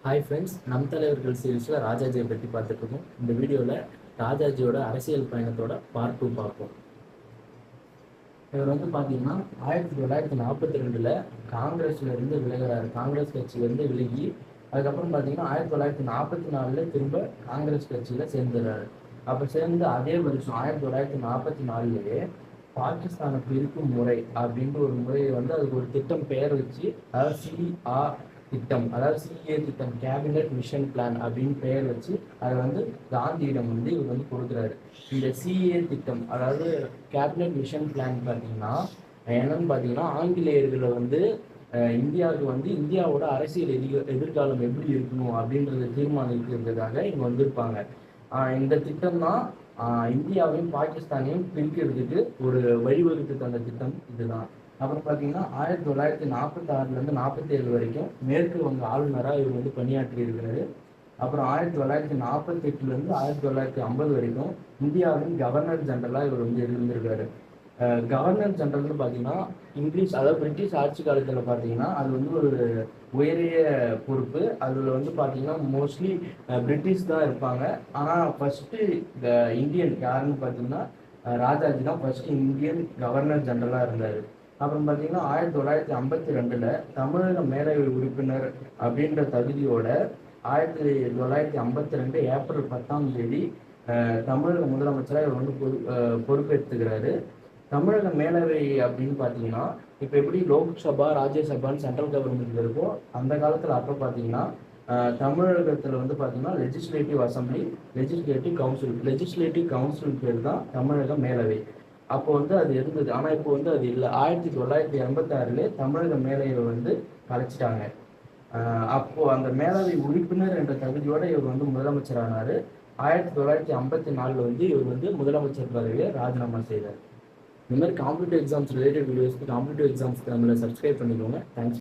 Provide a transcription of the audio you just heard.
Hi friends, நம் தலைவர்கள் சீரீஸில் ராஜாஜியை பற்றி பார்த்துட்டு இருக்கோம். இந்த வீடியோவில் ராஜாஜியோட அரசியல் பயணத்தோட பார்ட் 2 பார்ப்போம். இவர் பார்த்தீங்கன்னா 1942 காங்கிரஸ்ல இருந்து விலகிறாரு. காங்கிரஸ் கட்சியிலேருந்து விலகி அதுக்கப்புறம் பார்த்தீங்கன்னா 1944 திரும்ப காங்கிரஸ் கட்சியில் சேர்ந்துடுறாரு. அப்போ சேர்ந்து அதே வருஷம் 1944 பாகிஸ்தானை பிரிக்கும் முறை அப்படின்ற ஒரு முறையை அதுக்கு ஒரு திட்டம் பெயர் வச்சு, அதாவது சிஆர் திட்டம், அதாவது சிஏ திட்டம், கேபினட் மிஷன் பிளான் அப்படின்னு பெயர் வச்சு அதை காந்தியிடம் இவர் கொடுக்குறாரு. இந்த சிஏ திட்டம், அதாவது கேபினட் மிஷன் பிளான் பார்த்தீங்கன்னா என்னன்னு பார்த்தீங்கன்னா, ஆங்கிலேயர்களை இந்தியாவுக்கு இந்தியாவோட அரசியல் எதிர்காலம் எப்படி இருக்கணும் அப்படின்றத தீர்மானிக்கிறதுக்காக இங்கே வந்திருப்பாங்க. இந்த திட்டம் தான் இந்தியாவையும் பாகிஸ்தானையும் பிரிக்கிறதுக்கு ஒரு வழிவகுத்து தந்த திட்டம் இதுதான். அப்புறம் பார்த்தீங்கன்னா 1946 47 வரைக்கும் மேற்கு வங்க ஆளுநராக இவர் பணியாற்றி இருக்கிறாரு. அப்புறம் 1948 1950 வரைக்கும் இந்தியாவின் கவர்னர் ஜெனரலாக இவர் இருந்திருக்காரு. கவர்னர் ஜெனரல்னு பார்த்தீங்கன்னா இங்கிலீஷ், அதாவது பிரிட்டிஷ் ஆட்சி காலத்தில் பார்த்தீங்கன்னா அது ஒரு உயரிய பொறுப்பு. அதில் பார்த்தீங்கன்னா மோஸ்ட்லி பிரிட்டிஷ் தான் இருப்பாங்க. ஆனால் ஃபஸ்ட்டு இந்தியன் யாருன்னு பார்த்தீங்கன்னா ராஜாஜி தான் ஃபஸ்ட்டு இந்தியன் கவர்னர் ஜெனரலாக இருந்தார். அப்புறம் பார்த்தீங்கன்னா 1952 தமிழக மேலவை உறுப்பினர் அப்படின்ற தகுதியோட 1952 ஏப்ரல் 10 தமிழக முதலமைச்சராக இவர் பொறுப்பேற்றுக்கிறாரு. தமிழக மேலவை அப்படின்னு பார்த்தீங்கன்னா இப்போ எப்படி லோக்சபா ராஜ்யசபான்னு சென்ட்ரல் கவர்மெண்ட் இருக்கோ அந்த காலத்தில் அப்போ பார்த்தீங்கன்னா தமிழகத்தில் பார்த்தீங்கன்னா லெஜிஸ்லேட்டிவ் அசம்பிளி, லெஜிஸ்லேட்டிவ் கவுன்சில் பேர் தான் தமிழக மேலவை. அப்போ அது இருந்தது. ஆனால் இப்போ அது இல்லை. 1986 தமிழக மேலவை கலைச்சிட்டாங்க. அப்போ அந்த மேலவை உறுப்பினர் என்ற தகுதியோட இவர் முதலமைச்சர் ஆனார். 1954 இவர் முதலமைச்சர் பதவியை ராஜினாமா செய்தார். இந்த மாதிரி காம்படிட்டிவ் எக்ஸாம்ஸ் ரிலேட்டட் வீடியோஸ்க்கு காம்படிட்டிவ் எக்ஸாம்ஸ் தமிழில் சப்ஸ்கிரைப் பண்ணிக்கோங்க. தேங்க்ஸ்.